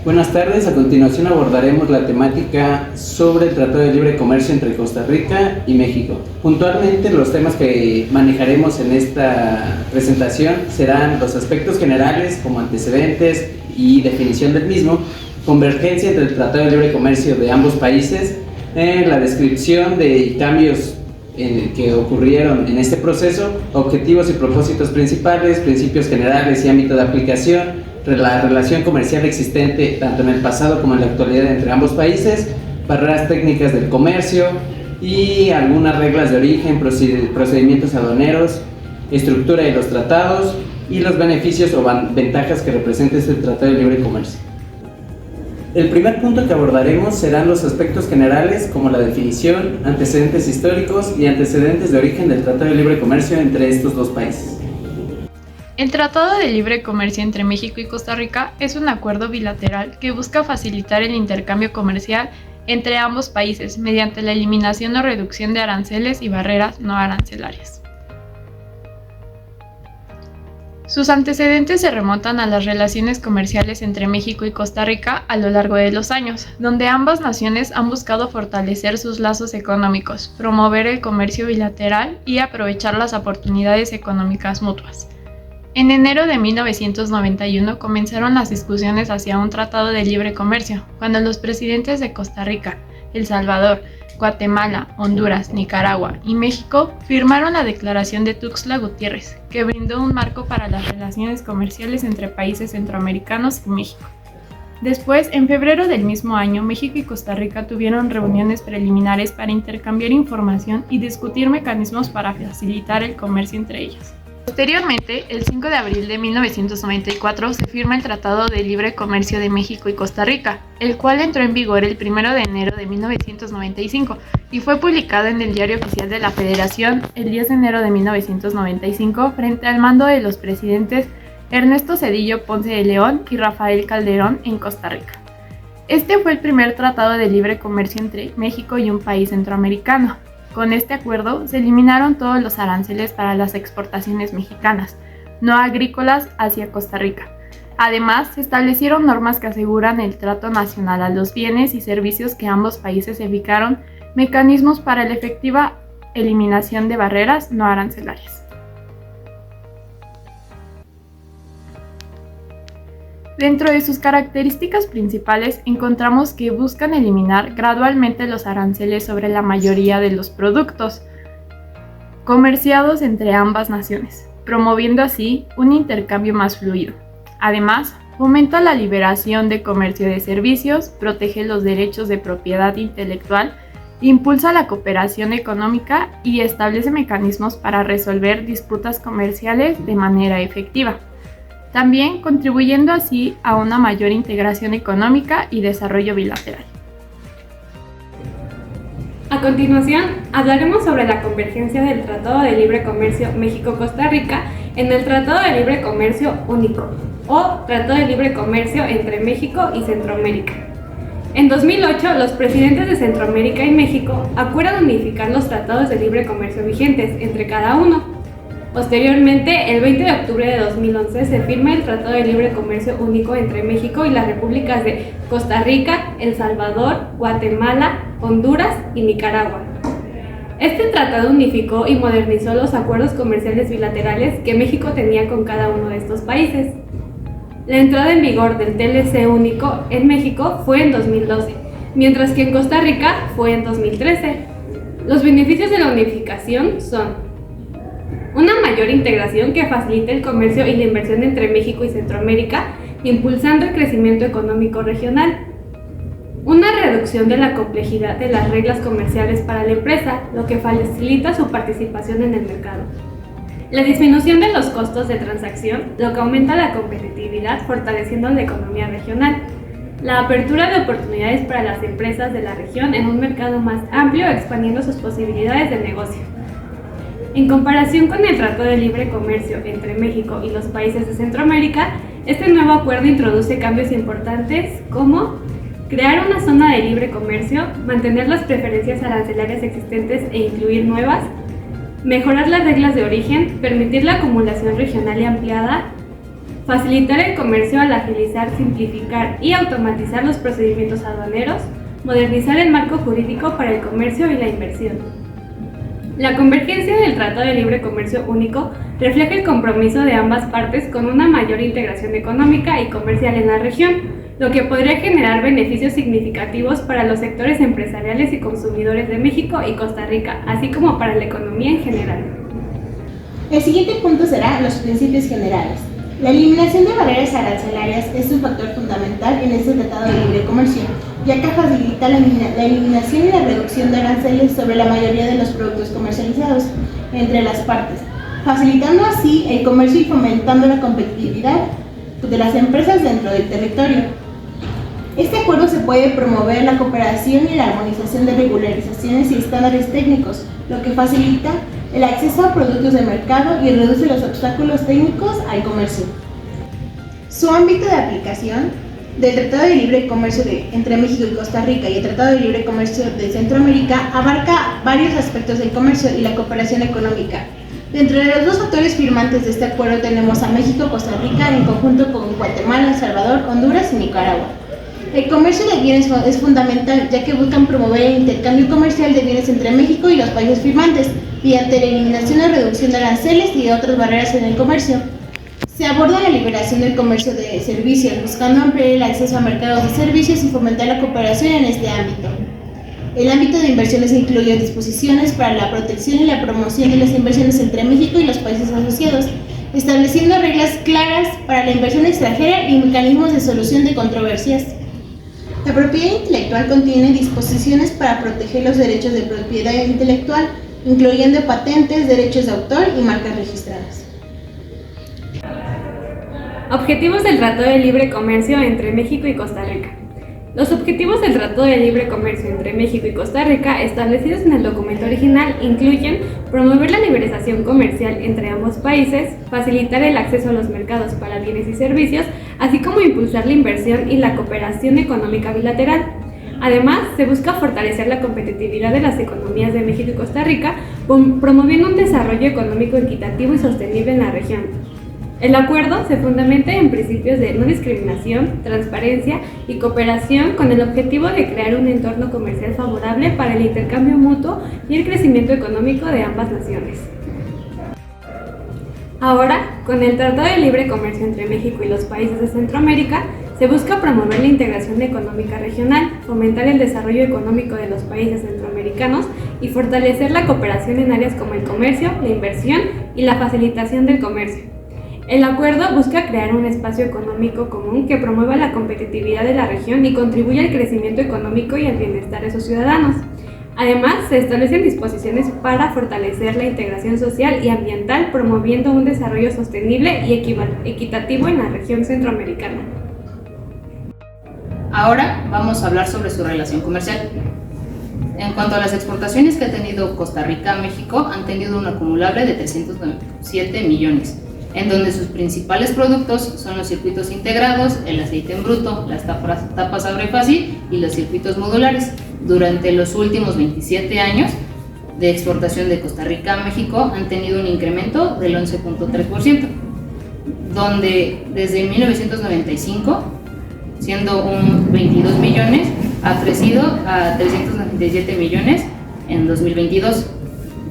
Buenas tardes, a continuación abordaremos la temática sobre el Tratado de Libre Comercio entre Costa Rica y México. Puntualmente, los temas que manejaremos en esta presentación serán los aspectos generales como antecedentes y definición del mismo, convergencia entre el Tratado de Libre Comercio de ambos países, la descripción de cambios que ocurrieron en este proceso, objetivos y propósitos principales, principios generales y ámbito de aplicación, la relación comercial existente tanto en el pasado como en la actualidad entre ambos países, barreras técnicas del comercio y algunas reglas de origen, procedimientos aduaneros, estructura de los tratados y los beneficios o ventajas que representa este Tratado de Libre Comercio. El primer punto que abordaremos serán los aspectos generales como la definición, antecedentes históricos y antecedentes de origen del Tratado de Libre Comercio entre estos dos países. El Tratado de Libre Comercio entre México y Costa Rica es un acuerdo bilateral que busca facilitar el intercambio comercial entre ambos países mediante la eliminación o reducción de aranceles y barreras no arancelarias. Sus antecedentes se remontan a las relaciones comerciales entre México y Costa Rica a lo largo de los años, donde ambas naciones han buscado fortalecer sus lazos económicos, promover el comercio bilateral y aprovechar las oportunidades económicas mutuas. En enero de 1991 comenzaron las discusiones hacia un tratado de libre comercio, cuando los presidentes de Costa Rica, El Salvador, Guatemala, Honduras, Nicaragua y México firmaron la Declaración de Tuxtla Gutiérrez, que brindó un marco para las relaciones comerciales entre países centroamericanos y México. Después, en febrero del mismo año, México y Costa Rica tuvieron reuniones preliminares para intercambiar información y discutir mecanismos para facilitar el comercio entre ellas. Posteriormente, el 5 de abril de 1994 se firma el Tratado de Libre Comercio de México y Costa Rica, el cual entró en vigor el 1 de enero de 1995 y fue publicado en el Diario Oficial de la Federación el 10 de enero de 1995 frente al mando de los presidentes Ernesto Zedillo Ponce de León y Rafael Calderón en Costa Rica. Este fue el primer tratado de libre comercio entre México y un país centroamericano. Con este acuerdo se eliminaron todos los aranceles para las exportaciones mexicanas, no agrícolas, hacia Costa Rica. Además, se establecieron normas que aseguran el trato nacional a los bienes y servicios que ambos países fijaron, mecanismos para la efectiva eliminación de barreras no arancelarias. Dentro de sus características principales encontramos que buscan eliminar gradualmente los aranceles sobre la mayoría de los productos comerciados entre ambas naciones, promoviendo así un intercambio más fluido. Además, fomenta la liberación de comercio de servicios, protege los derechos de propiedad intelectual, impulsa la cooperación económica y establece mecanismos para resolver disputas comerciales de manera efectiva. También contribuyendo así a una mayor integración económica y desarrollo bilateral. A continuación, hablaremos sobre la convergencia del Tratado de Libre Comercio México-Costa Rica en el Tratado de Libre Comercio Único, o Tratado de Libre Comercio entre México y Centroamérica. En 2008, los presidentes de Centroamérica y México acuerdan unificar los tratados de libre comercio vigentes entre cada uno. Posteriormente, el 20 de octubre de 2011 se firma el Tratado de Libre Comercio Único entre México y las repúblicas de Costa Rica, El Salvador, Guatemala, Honduras y Nicaragua. Este tratado unificó y modernizó los acuerdos comerciales bilaterales que México tenía con cada uno de estos países. La entrada en vigor del TLC único en México fue en 2012, mientras que en Costa Rica fue en 2013. Los beneficios de la unificación son una mayor integración que facilita el comercio y la inversión entre México y Centroamérica, impulsando el crecimiento económico regional. Una reducción de la complejidad de las reglas comerciales para la empresa, lo que facilita su participación en el mercado. La disminución de los costos de transacción, lo que aumenta la competitividad, fortaleciendo la economía regional. La apertura de oportunidades para las empresas de la región en un mercado más amplio, expandiendo sus posibilidades de negocio. En comparación con el Tratado de Libre Comercio entre México y los países de Centroamérica, este nuevo acuerdo introduce cambios importantes como crear una zona de libre comercio, mantener las preferencias arancelarias existentes e incluir nuevas, mejorar las reglas de origen, permitir la acumulación regional y ampliada, facilitar el comercio al agilizar, simplificar y automatizar los procedimientos aduaneros, modernizar el marco jurídico para el comercio y la inversión. La convergencia del Tratado de Libre Comercio Único refleja el compromiso de ambas partes con una mayor integración económica y comercial en la región, lo que podría generar beneficios significativos para los sectores empresariales y consumidores de México y Costa Rica, así como para la economía en general. El siguiente punto será los principios generales. La eliminación de barreras arancelarias es un factor fundamental en este Tratado de Libre Comercio, ya que facilita la eliminación y la reducción de aranceles sobre la mayoría de los productos comercializados entre las partes, facilitando así el comercio y fomentando la competitividad de las empresas dentro del territorio. Este acuerdo se puede promover la cooperación y la armonización de regularizaciones y estándares técnicos, lo que facilita el acceso a productos de mercado y reduce los obstáculos técnicos al comercio. Su ámbito de aplicación del Tratado de Libre Comercio entre México y Costa Rica y el Tratado de Libre Comercio de Centroamérica abarca varios aspectos del comercio y la cooperación económica. Dentro de los dos factores firmantes de este acuerdo tenemos a México y Costa Rica en conjunto con Guatemala, El Salvador, Honduras y Nicaragua. El comercio de bienes es fundamental, ya que buscan promover el intercambio comercial de bienes entre México y los países firmantes, mediante la eliminación o reducción de aranceles y de otras barreras en el comercio. Se aborda la liberación del comercio de servicios, buscando ampliar el acceso a mercados de servicios y fomentar la cooperación en este ámbito. El ámbito de inversiones incluye disposiciones para la protección y la promoción de las inversiones entre México y los países asociados, estableciendo reglas claras para la inversión extranjera y mecanismos de solución de controversias. La propiedad intelectual contiene disposiciones para proteger los derechos de propiedad intelectual, incluyendo patentes, derechos de autor y marcas registradas. Objetivos del Tratado de Libre Comercio entre México y Costa Rica. Los objetivos del Tratado de Libre Comercio entre México y Costa Rica, establecidos en el documento original, incluyen promover la liberalización comercial entre ambos países, facilitar el acceso a los mercados para bienes y servicios, así como impulsar la inversión y la cooperación económica bilateral. Además, se busca fortalecer la competitividad de las economías de México y Costa Rica, promoviendo un desarrollo económico equitativo y sostenible en la región. El acuerdo se fundamenta en principios de no discriminación, transparencia y cooperación con el objetivo de crear un entorno comercial favorable para el intercambio mutuo y el crecimiento económico de ambas naciones. Ahora, con el Tratado de Libre Comercio entre México y los países de Centroamérica, se busca promover la integración económica regional, fomentar el desarrollo económico de los países centroamericanos y fortalecer la cooperación en áreas como el comercio, la inversión y la facilitación del comercio. El acuerdo busca crear un espacio económico común que promueva la competitividad de la región y contribuya al crecimiento económico y al bienestar de sus ciudadanos. Además, se establecen disposiciones para fortalecer la integración social y ambiental, promoviendo un desarrollo sostenible y equitativo en la región centroamericana. Ahora vamos a hablar sobre su relación comercial. En cuanto a las exportaciones que ha tenido Costa Rica a México, han tenido un acumulable de 397 millones, en donde sus principales productos son los circuitos integrados, el aceite en bruto, las tapas abre fácil y los circuitos modulares. Durante los últimos 27 años de exportación de Costa Rica a México han tenido un incremento del 11.3%, donde desde 1995, siendo un 22 millones, ha crecido a 397 millones en 2022.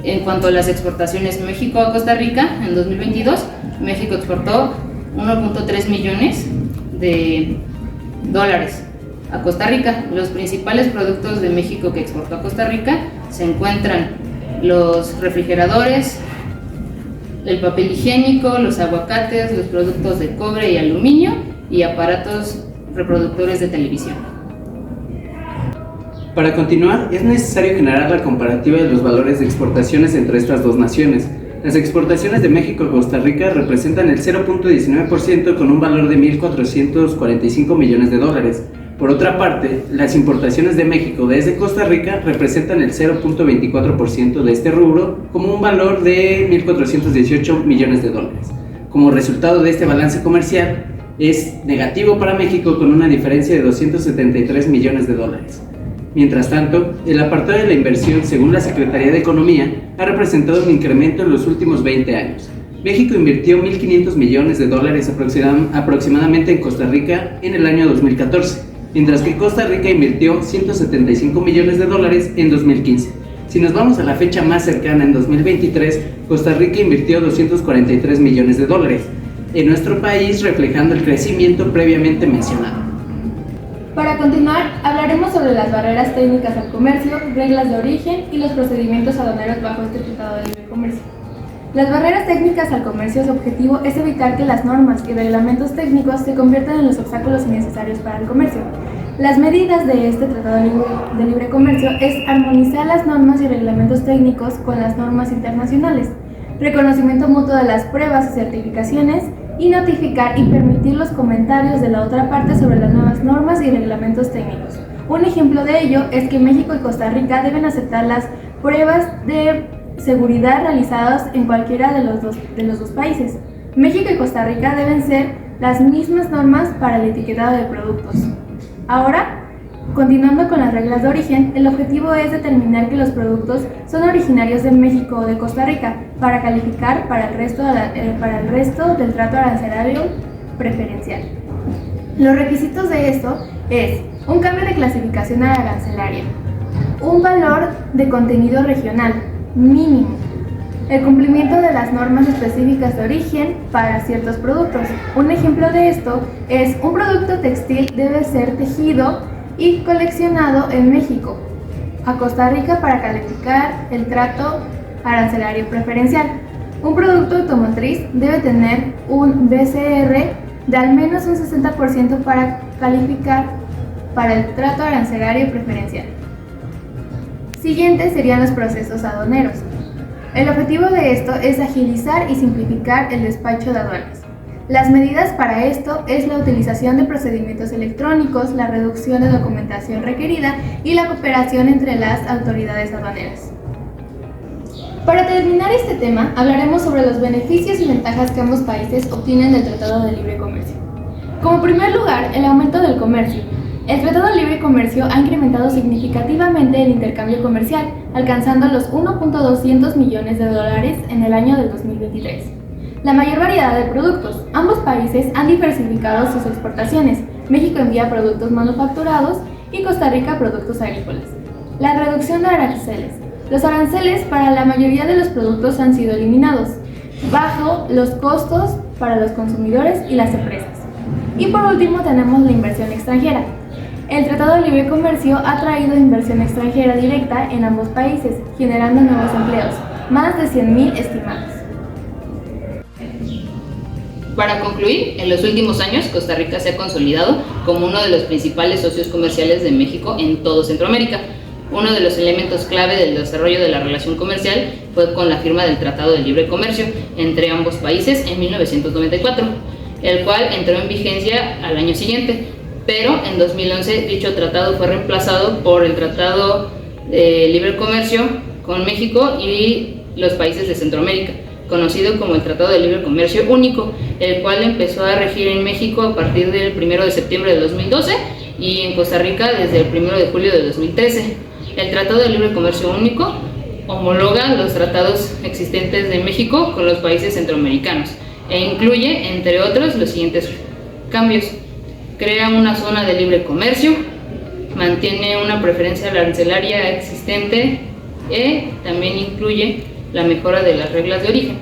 En cuanto a las exportaciones México a Costa Rica, en 2022, México exportó 1.3 millones de dólares a Costa Rica. Los principales productos de México que exportó a Costa Rica se encuentran los refrigeradores, el papel higiénico, los aguacates, los productos de cobre y aluminio y aparatos reproductores de televisión. Para continuar, es necesario generar la comparativa de los valores de exportaciones entre estas dos naciones. Las exportaciones de México a Costa Rica representan el 0.19% con un valor de 1.445 millones de dólares. Por otra parte, las importaciones de México desde Costa Rica representan el 0.24% de este rubro, como un valor de 1.418 millones de dólares. Como resultado de este balance comercial, es negativo para México con una diferencia de 273 millones de dólares. Mientras tanto, el apartado de la inversión, según la Secretaría de Economía, ha representado un incremento en los últimos 20 años. México invirtió 1.500 millones de dólares aproximadamente en Costa Rica en el año 2014, mientras que Costa Rica invirtió 175 millones de dólares en 2015. Si nos vamos a la fecha más cercana, en 2023, Costa Rica invirtió 243 millones de dólares en nuestro país, reflejando el crecimiento previamente mencionado. Para continuar, hablaremos sobre las barreras técnicas al comercio, reglas de origen y los procedimientos aduaneros bajo este Tratado de Libre Comercio. Las barreras técnicas al comercio, su objetivo es evitar que las normas y reglamentos técnicos se conviertan en los obstáculos innecesarios para el comercio. Las medidas de este Tratado de Libre Comercio es armonizar las normas y reglamentos técnicos con las normas internacionales, reconocimiento mutuo de las pruebas y certificaciones, y notificar y permitir los comentarios de la otra parte sobre las nuevas normas y reglamentos técnicos. Un ejemplo de ello es que México y Costa Rica deben aceptar las pruebas de seguridad realizadas en cualquiera de los dos países. México y Costa Rica deben ser las mismas normas para el etiquetado de productos. Ahora, continuando con las reglas de origen, el objetivo es determinar que los productos son originarios de México o de Costa Rica para calificar para el resto del trato arancelario preferencial. Los requisitos de esto es un cambio de clasificación arancelaria, un valor de contenido regional mínimo, el cumplimiento de las normas específicas de origen para ciertos productos. Un ejemplo de esto es un producto textil debe ser tejido y coleccionado en México, a Costa Rica para calificar el trato arancelario preferencial. Un producto automotriz debe tener un BCR de al menos un 60% para calificar para el trato arancelario preferencial. Siguientes serían los procesos aduaneros. El objetivo de esto es agilizar y simplificar el despacho de aduanas. Las medidas para esto es la utilización de procedimientos electrónicos, la reducción de documentación requerida y la cooperación entre las autoridades aduaneras. Para terminar este tema, hablaremos sobre los beneficios y ventajas que ambos países obtienen del Tratado de Libre Comercio. Como primer lugar, el aumento del comercio. El Tratado de Libre Comercio ha incrementado significativamente el intercambio comercial, alcanzando los 1.200 millones de dólares en el año del 2023. La mayor variedad de productos. Ambos países han diversificado sus exportaciones. México envía productos manufacturados y Costa Rica productos agrícolas. La reducción de aranceles. Los aranceles para la mayoría de los productos han sido eliminados, bajo los costos para los consumidores y las empresas. Y por último tenemos la inversión extranjera. El Tratado de Libre Comercio ha traído inversión extranjera directa en ambos países, generando nuevos empleos, más de 100,000 estimados. Para concluir, en los últimos años, Costa Rica se ha consolidado como uno de los principales socios comerciales de México en todo Centroamérica. Uno de los elementos clave del desarrollo de la relación comercial fue con la firma del Tratado de Libre Comercio entre ambos países en 1994, el cual entró en vigencia al año siguiente, pero en 2011 dicho tratado fue reemplazado por el Tratado de Libre Comercio con México y los países de Centroamérica, conocido como el Tratado de Libre Comercio Único, el cual empezó a regir en México a partir del 1 de septiembre de 2012 y en Costa Rica desde el 1 de julio de 2013. El Tratado de Libre Comercio Único homologa los tratados existentes de México con los países centroamericanos e incluye, entre otros, los siguientes cambios. Crea una zona de libre comercio, mantiene una preferencia arancelaria existente y también incluye la mejora de las reglas de origen.